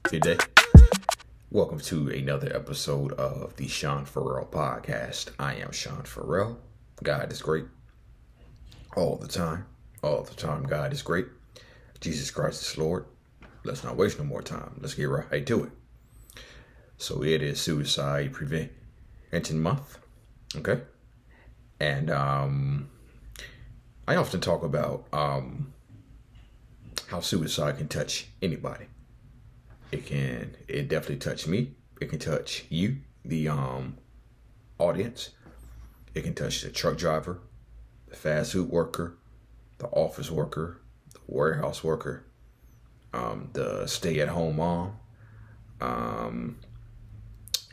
Good day. Welcome to another episode of the Sean Farrell podcast. I am Sean Farrell. God is great. All the time. All the time, God is great. Jesus Christ is Lord. Let's not waste no more time. Let's get right to it. So it is Suicide Prevention Month. Okay. And I often talk about how suicide can touch anybody. It definitely touched me. It can touch you, the audience. It can touch the truck driver, the fast food worker, the office worker, the warehouse worker, the stay-at-home mom. It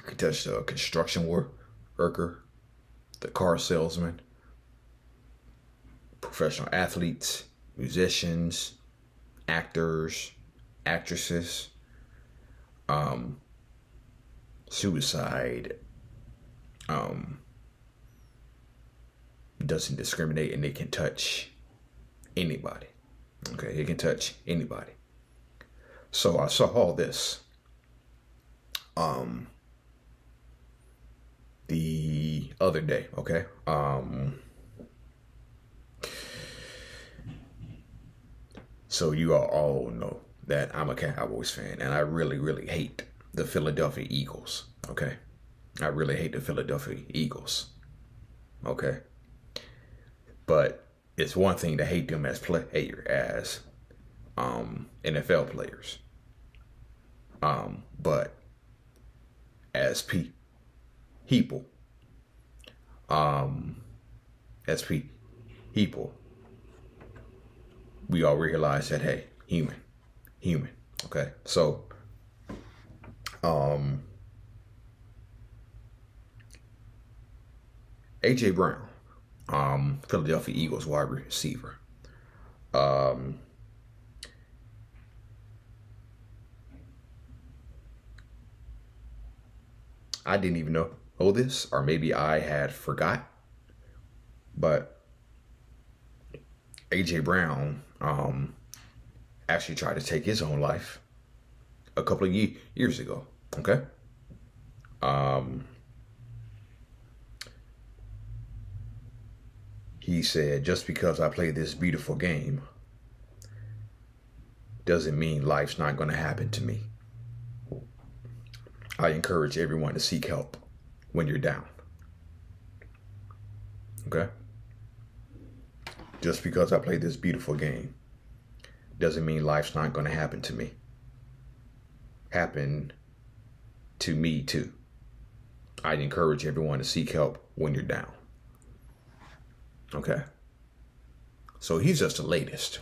can touch the construction worker, the car salesman, professional athletes, musicians, actors, actresses. Suicide doesn't discriminate, and it can touch anybody. Okay, it can touch anybody. So I saw all this the other day. Okay, so you all know that I'm a Cowboys fan, and I really hate the Philadelphia Eagles. Okay, I really hate the Philadelphia Eagles. Okay, but it's one thing to hate them as NFL players. But as people, we all realize that, hey, human. Okay, so A.J. Brown, Philadelphia Eagles wide receiver. I didn't even know this, or maybe I had forgot, but A.J. Brown actually tried to take his own life a couple of years ago. Okay. He said, just because I play this beautiful game doesn't mean life's not going to happen to me. I encourage everyone to seek help when you're down. Okay? Just because I play this beautiful game doesn't mean life's not going to happen to me. Happen to me too. I'd encourage everyone to seek help when you're down. Okay. So he's just the latest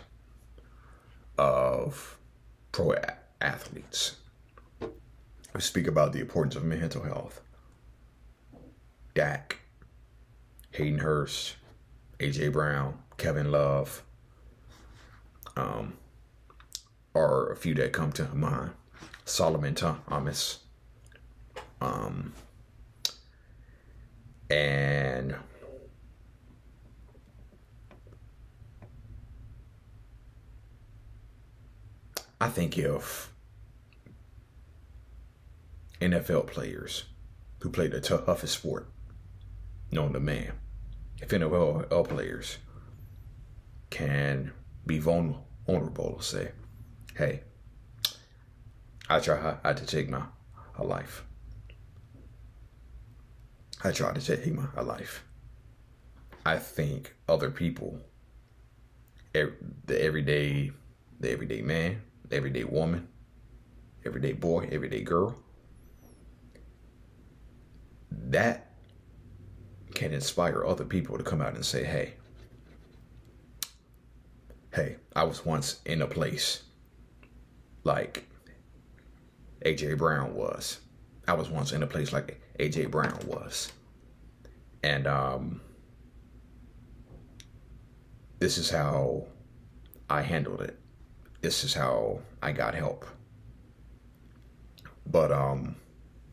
of pro athletes. We speak about the importance of mental health. Dak, Hayden Hurst, A.J. Brown, Kevin Love are a few that come to mind. Solomon Thomas. And I think if NFL players who play the toughest sport known to man, if NFL players can be vulnerable, say, hey, I tried to take my life. I tried to take my life. I think other people, the everyday man, the everyday woman, everyday boy, everyday girl, that can inspire other people to come out and say, hey, I was once in a place like A.J. Brown was. I was once in a place like A.J. Brown was. And this is how I handled it. This is how I got help. But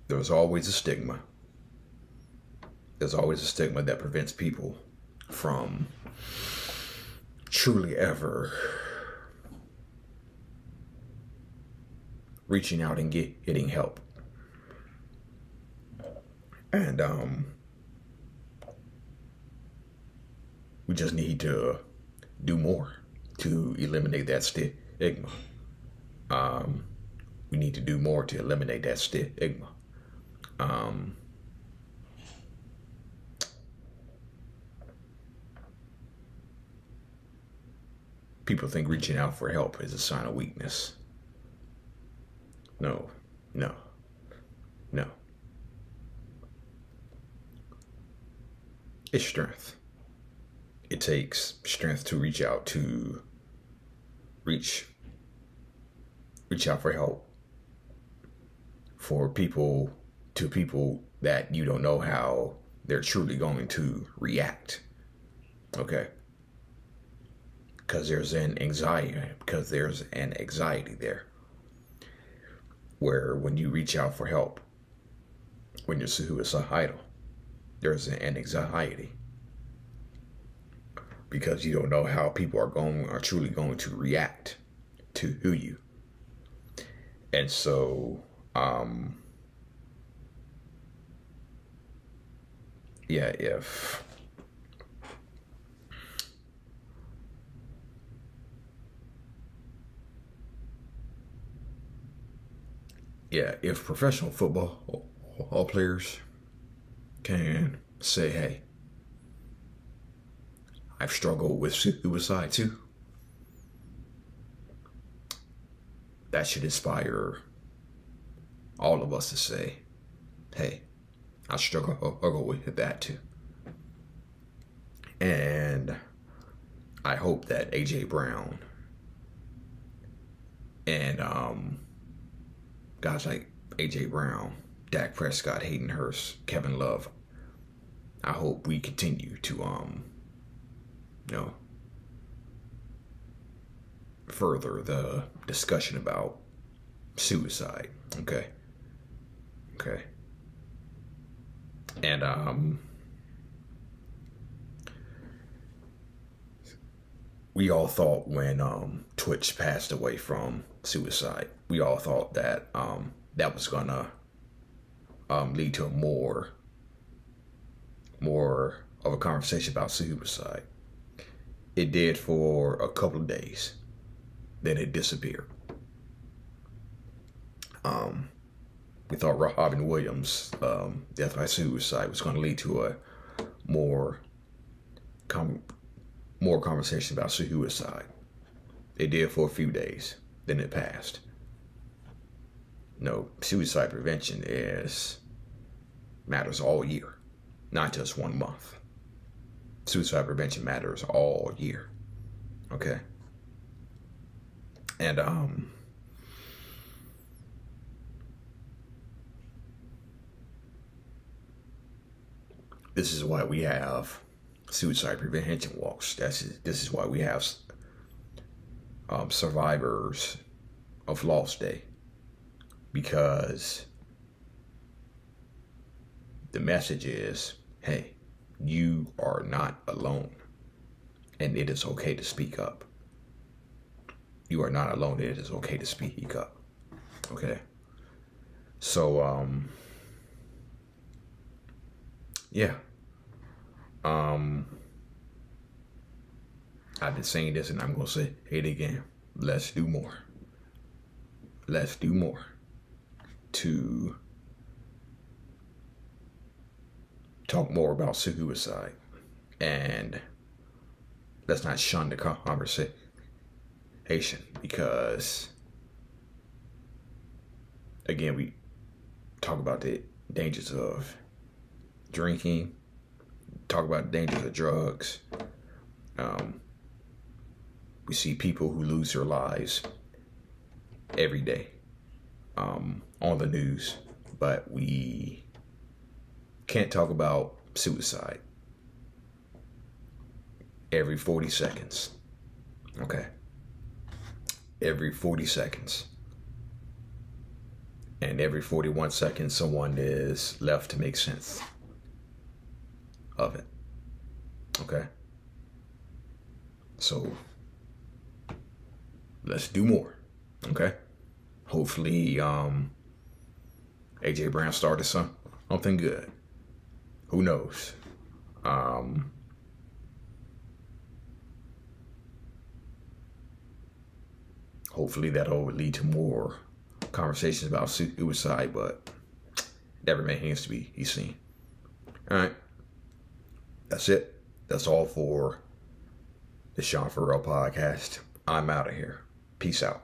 there was always a stigma. There's always a stigma that prevents people from truly ever reaching out and getting help. And we just need to do more to eliminate that stigma. We need to do more to eliminate that stigma. People think reaching out for help is a sign of weakness. No. It's strength. It takes strength to reach out for help for people that you don't know how they're truly going to react. Okay? Because there's an anxiety there where when you reach out for help, when you're suicidal, there's an anxiety because you don't know how people are truly going to react to you. And so, if professional football all players can say, hey, I've struggled with suicide too, that should inspire all of us to say, hey, I struggle with that too. And I hope that A.J. Brown and guys like A.J. Brown, Dak Prescott, Hayden Hurst, Kevin Love, I hope we continue to further the discussion about suicide. Okay. And we all thought when Twitch passed away from suicide, we all thought that that was gonna lead to more of a conversation about suicide. It did for a couple of days, then it disappeared. We thought Robin Williams' death by suicide was going to lead to a more conversation about suicide. It did for a few days, then it passed. No, suicide prevention matters all year, not just 1 month. Suicide prevention matters all year. Okay. And this is why we have suicide prevention walks. This is why we have survivors of loss day, because the message is, hey, you are not alone, and it is okay to speak up. You are not alone. It is okay to speak up. Okay. So, I've been saying this and I'm going to say it again. Let's do more. Let's do more to talk more about suicide. And let's not shun the conversation, because again, we talk about the dangers of drinking, talk about the dangers of drugs. We see people who lose their lives every day on the news, but we can't talk about suicide every 40 seconds. Okay. Every 40 seconds. And every 41 seconds, someone is left to make sense of it. Okay. So let's do more. Okay. Hopefully, AJ Brown started something good. Who knows? Hopefully that'll lead to more conversations about suicide, but that remains to be seen. All right. That's it. That's all for the Sean Farrell podcast. I'm out of here. Peace out.